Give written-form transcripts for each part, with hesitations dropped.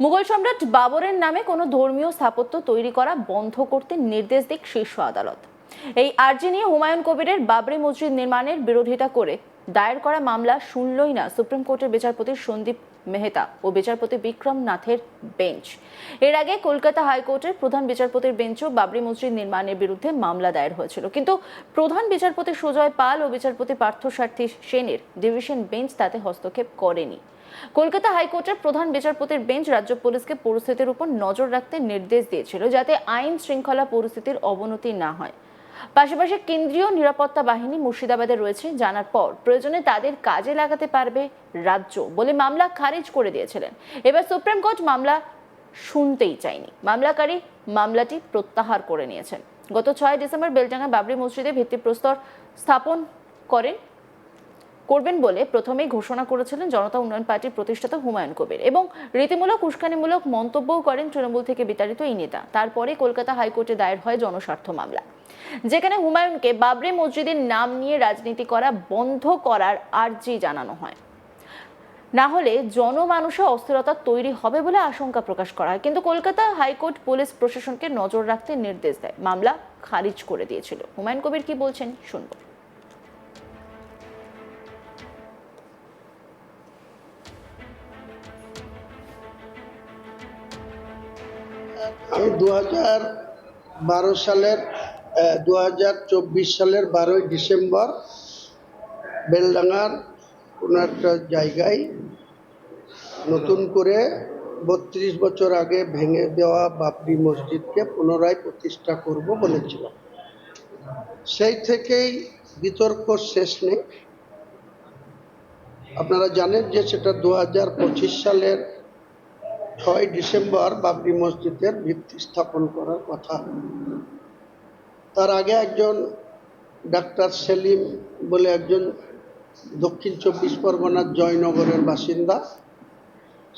মুঘল সম্রাট বাবরের নামে কোনো ধর্মীয় স্থাপত্য তৈরি করা বন্ধ করতে নির্দেশ দিক শীর্ষ আদালত। এই আর্জি নিয়ে হুমায়ুন কবিরের বাবরি মসজিদ নির্মাণের বিরোধিতা করে দায়ের করা মামলা শুনলই না সুপ্রিম কোর্টের বিচারপতি সন্দীপ মেহতা ও বিচারপতি বিক্রম নাথের বেঞ্চ। এর আগে কলকাতা হাইকোর্টের প্রধান বিচারপতির বেঞ্চও বাবরি মসজিদ নির্মাণের বিরুদ্ধে মামলা দায়ের হয়েছিল, কিন্তু প্রধান বিচারপতি সুজয় পাল ও বিচারপতি পার্থসারথী সেনের ডিভিশন বেঞ্চ তাতে হস্তক্ষেপ করেনি। কলকাতা হাইকোর্টের প্রধান বিচারপতির বেঞ্চ রাজ্য পুলিশকে পরিস্থিতির উপর নজর রাখতে নির্দেশ দিয়েছিল, যাতে আইন শৃঙ্খলা পরিস্থিতির অবনতি না হয়। পাশাপাশি কেন্দ্রীয় নিরাপত্তা বাহিনী মুর্শিদাবাদে রয়েছে জানার পর প্রয়োজনে তাদের কাজে লাগাতে পারবে রাজ্য বলে মামলা খারিজ করে দিয়েছিলেন। এবার সুপ্রিম কোর্ট মামলা শুনতেই চায়নি, মামলাকারী মামলাটি প্রত্যাহার করে নিয়েছেন। গত 6 ডিসেম্বর বেলডাঙ্গা বাবরি মসজিদে ভিত্তিপ্রস্তর স্থাপন করবেন বলে প্রথমেই ঘোষণা করেছিলেন জনতা উন্নয়ন পার্টির প্রতিষ্ঠাতা হুমায়ুন কবির, এবং রীতিমূলক উস্কানিমূলক মন্তব্যও করেন তৃণমূল থেকে বিতাড়িত এই নেতা। তারপরে কলকাতা হাইকোর্টে দায়ের হয় জনস্বার্থ মামলা, যেখানে হুমায়ুনকে বাবরি মসজিদের নাম নিয়ে রাজনীতি করা বন্ধ করার আর্জি জানানো হয়। না হলে জনমানুষে অস্থিরতা তৈরি হবে বলে আশঙ্কা প্রকাশ করা হয়, কিন্তু কলকাতা হাইকোর্ট পুলিশ প্রশাসনকে নজর রাখতে নির্দেশ দেয়, মামলা খারিজ করে দিয়েছিল। হুমায়ুন কবির কি বলছেন শুনবো। আমি 2024 সালের 12ই ডিসেম্বর বেলডাঙ্গার কোনো একটা জায়গায় নতুন করে 32 বছর আগে ভেঙে দেওয়া বাবরি মসজিদকে পুনরায় প্রতিষ্ঠা করব বলেছিলাম। সেই থেকেই বিতর্ক শেষ নেই। আপনারা জানেন যে সেটা 2025 সালের 6 ডিসেম্বর বাবরি মসজিদের ভিত্তি স্থাপন করার কথা। তার আগে একজন ডাক্তার সেলিম বলে একজন দক্ষিণ 24 পরগনার জয়নগরের বাসিন্দা,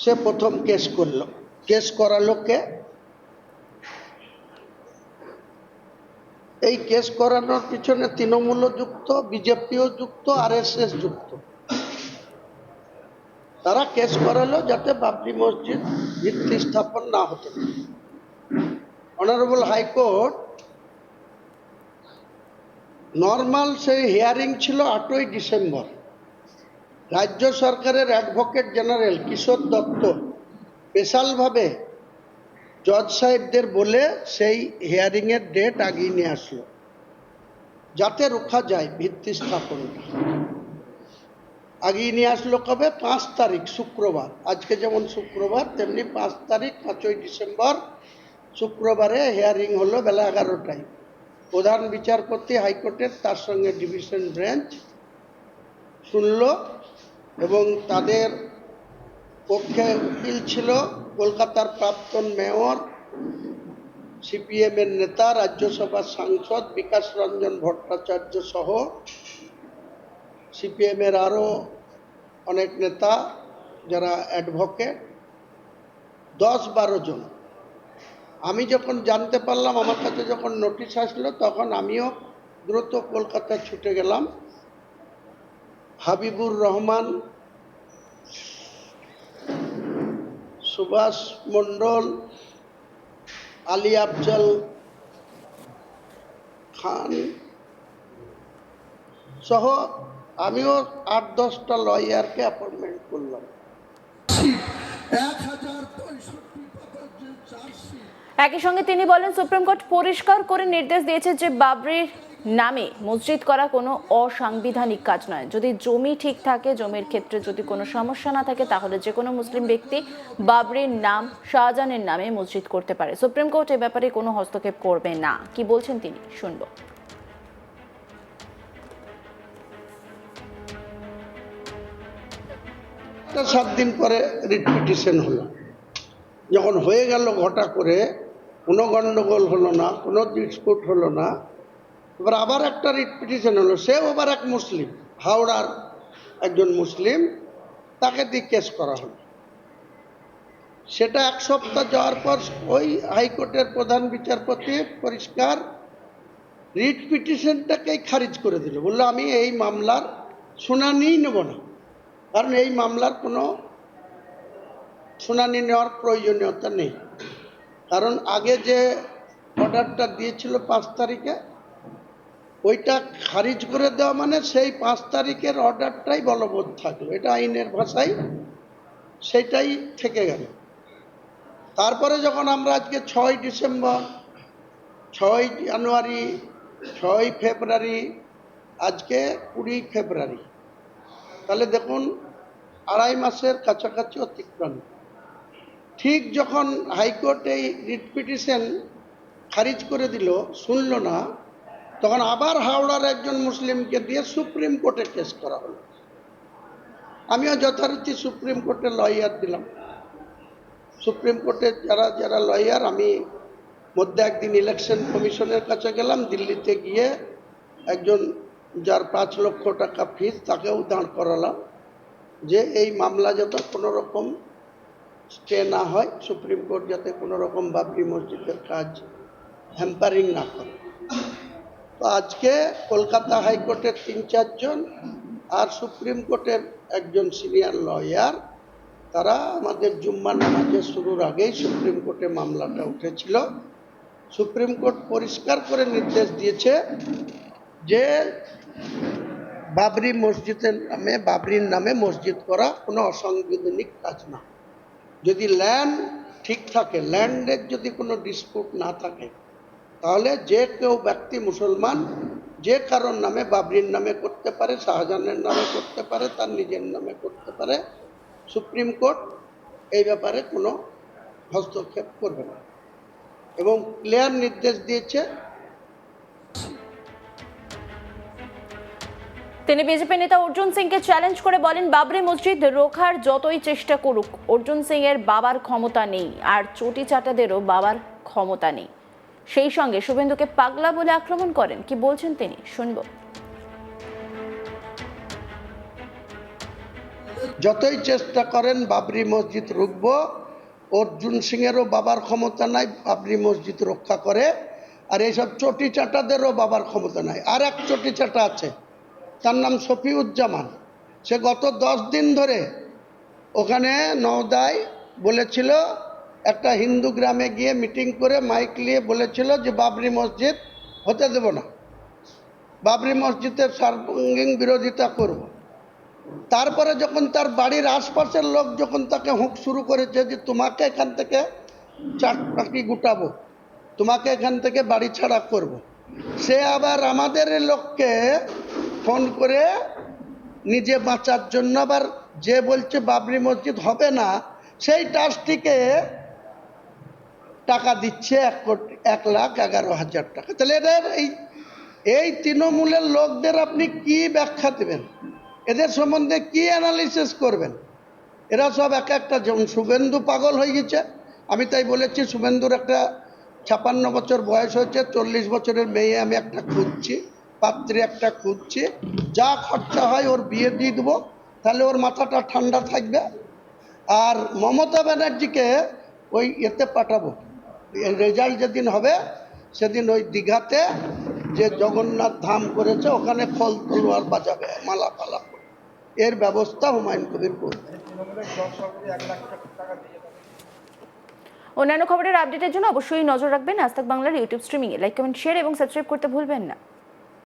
সে প্রথম কেস করালো কে? এই কেস করানোর পিছনে তৃণমূলও যুক্ত, বিজেপিও যুক্ত, RSS যুক্ত। তারা কেস করালো যাতে বাবরি মসজিদ ভিত্তি স্থাপন না হতে পারে। অনারেবল হাইকোর্ট নর্মাল সেই হিয়ারিং ছিল 8ই ডিসেম্বর। রাজ্য সরকারের অ্যাডভোকেট জেনারেল কিশোর দত্ত স্পেশালভাবে জজ সাহেবদের বলে সেই হিয়ারিংয়ের ডেট আগিয়ে নিয়ে আসলো, যাতে রোখা যায় ভিত্তি স্থাপনটা। আগিয়ে নিয়ে আসলো কবে? 5 তারিখ শুক্রবার। আজকে যেমন শুক্রবার, তেমনি 5 তারিখ 5ই ডিসেম্বর শুক্রবারে হিয়ারিং হলো বেলা 11টায়। প্রধান বিচারপতি হাইকোর্টের, তার সঙ্গে ডিভিশন বেঞ্চ শুনল, এবং তাদের পক্ষে উকিল ছিল কলকাতার প্রাক্তন মেয়র, CPM এর নেতা, রাজ্যসভার সাংসদ বিকাশ রঞ্জন ভট্টাচার্য সহ CPM এর আরও অনেক নেতা যারা অ্যাডভোকেট, 10-12 জন। আমি যখন জানতে পারলাম, আমার কাছে যখন নোটিশ আসলো, তখন আমিও দ্রুত কলকাতা ছুটে গেলাম। হাবিবুর রহমান, সুভাষ মণ্ডল, আলী আফজল খান সহ আমিও 8-10টা লয়ারকে অ্যাপয়েন্টমেন্ট করলাম। একই সঙ্গে তিনি বলেন, সুপ্রিম কোর্ট পরিষ্কার করে নির্দেশ দিয়েছে যে বাবরির নামে মসজিদ করা কোনো অসাংবিধানিক কাজ নয়। যদি জমি ঠিক থাকে, জমির ক্ষেত্রে যদি কোনো সমস্যা না থাকে, তাহলে যে কোনো মুসলিম ব্যক্তি বাবরির নাম শাহজাহানের নামে মসজিদ করতে পারে। সুপ্রিম কোর্ট এ ব্যাপারে কোনো হস্তক্ষেপ করবে না। কি বলছেন তিনি শুনবো। 7 দিন পরে রিট পিটিশন হলো। যখন হয়ে গেল ঘটা করে, কোনো গণ্ডগোল হলো না, কোনো ডিসপিউট হলো না, এবার আবার একটা রিট পিটিশন হলো। সেও আবার এক মুসলিম, হাওড়ার একজন মুসলিম, তাকে দিয়ে কেস করা হলো। সেটা 1 সপ্তাহ যাওয়ার পর ওই হাইকোর্টের প্রধান বিচারপতি পরিষ্কার রিট পিটিশনটাকেই খারিজ করে দিল, বললো আমি এই মামলার শুনানিই নেব না, কারণ এই মামলার কোনো শুনানি নেওয়ার প্রয়োজনীয়তা নেই, কারণ আগে যে অর্ডারটা দিয়েছিল 5 তারিখে, ওইটা খারিজ করে দেওয়া মানে সেই 5 তারিখের অর্ডারটাই বলবৎ থাকলো, এটা আইনের ভাষায় সেটাই থেকে গেল। তারপরে যখন আমরা আজকে 6 ডিসেম্বর, 6 জানুয়ারি, 6 ফেব্রুয়ারি, আজকে 20 ফেব্রুয়ারি, তাহলে দেখুন 2.5 মাসের কাছাকাছি অতিক্রম। ঠিক যখন হাইকোর্ট এই রিট পিটিশন খারিজ করে দিল, শুনল না, তখন আবার হাওড়ার একজন মুসলিমকে দিয়ে সুপ্রিম কোর্টে কেস করা হলো। আমিও যথারীতি সুপ্রিম কোর্টে লয়ার দিলাম। সুপ্রিম কোর্টে যারা যারা লয়ার, আমি মধ্যে একদিন ইলেকশন কমিশনের কাছে গেলাম, দিল্লিতে গিয়ে একজন যার 5 লক্ষ টাকা ফিস, তাকেও দাঁড় করালাম যে এই মামলা যাতে কোনো রকম স্টে না হয়, সুপ্রিম কোর্ট যাতে কোনো রকম বাবরি মসজিদের কাজ হ্যাম্পারিং না করে। তো আজকে কলকাতা হাইকোর্টের 3-4 জন আর সুপ্রিম কোর্টের একজন সিনিয়র লয়ার, তারা আমাদের জুম্মা নামাজের শুরুর আগেই সুপ্রিম কোর্টে মামলাটা উঠেছিল। সুপ্রিম কোর্ট পরিষ্কার করে নির্দেশ দিয়েছে যে বাবরির নামে মসজিদ করা কোনো অসাংবিধানিক কাজ না। যদি ল্যান্ড ঠিক থাকে, ল্যান্ডের যদি কোনো ডিসপিউট না থাকে, তাহলে যে কেউ ব্যক্তি মুসলমান যে কারোর নামে, বাবরির নামে করতে পারে, শাহজাহানের নামে করতে পারে, তার নিজের নামে করতে পারে। সুপ্রিম কোর্ট এই ব্যাপারে কোনো হস্তক্ষেপ করবে না এবং ক্লিয়ার নির্দেশ দিয়েছে। তিনি বিজেপি নেতা অর্জুন সিংকে চ্যালেঞ্জ করে বলেন, বাবরি মসজিদ রোখার যতই চেষ্টা করুক, অর্জুন সিং এর বাবার ক্ষমতা নেই, আর চটি চাটাদেরও বাবার ক্ষমতা নেই। সেই সঙ্গে শুভেন্দুকে পাগলা বলে আক্রমণ করেন। কি বলছেন তিনি, শুনবো। যতই চেষ্টা করেন বাবরি মসজিদ রুখবো, অর্জুন সিংয়েরও বাবার ক্ষমতা নাই বাবরি মসজিদ রক্ষা করে, আর এইসব চটি চাটাদেরও বাবার ক্ষমতা নাই। আর এক চটি চাটা আছে, তার নাম শফিউজ্জামান। সে গত 10 দিন ধরে ওখানে নওদায় বলেছিল, একটা হিন্দু গ্রামে গিয়ে মিটিং করে মাইক নিয়ে বলেছিল যে বাবরি মসজিদ হতে দেব না, বাবরি মসজিদের সর্বাঙ্গীন বিরোধিতা করব। তারপরে যখন তার বাড়ির আশপাশের লোক যখন তাকে হুঁক শুরু করেছে যে তোমাকে এখান থেকে চাকরি গুটাবো, তোমাকে এখান থেকে বাড়ি ছাড়া করব, সে আবার আমাদের লোককে ফোন করে নিজে বাঁচার জন্য আবার যে বলছে বাবরি মসজিদ হবে না, সেই ট্রাস্টিকে টাকা দিচ্ছে 1,11,000 টাকা। তাহলে এদের এই তৃণমূলের লোকদের আপনি কি ব্যাখ্যা দেবেন? এদের সম্বন্ধে কি অ্যানালিসিস করবেন? এরা সব একটা, যেমন শুভেন্দু পাগল হয়ে গেছে। আমি তাই বলেছি, শুভেন্দুর একটা 56 বছর বয়স হয়েছে, 40 বছরের মেয়ে আমি একটা খুঁজছি, পাত্রী একটা খুঁজছি, যা খরচা হয় ওর বিয়ে দিয়ে দেবো, তাহলে ওর মাথাটা ঠান্ডা থাকবে। আর মমতা ব্যানার্জিকে ওই এতে পাঠাবো, রেজাল্ট যেদিন হবে সেদিন ওই দীঘাতে যে জগন্নাথ ধাম করেছে ওখানে ফল তলোয়ার বাজাবে, মালা পালা, এর ব্যবস্থা হুমায়ুন কবির করবে। অন্যান্য খবরের আপডেটের জন্য অবশ্যই নজর রাখবেন আজ তাক বাংলার ইউটিউব স্ট্রিমিংয়ে। লাইক, কমেন্ট, শেয়ার এবং সাবস্ক্রাইব করতে ভুলবেন না।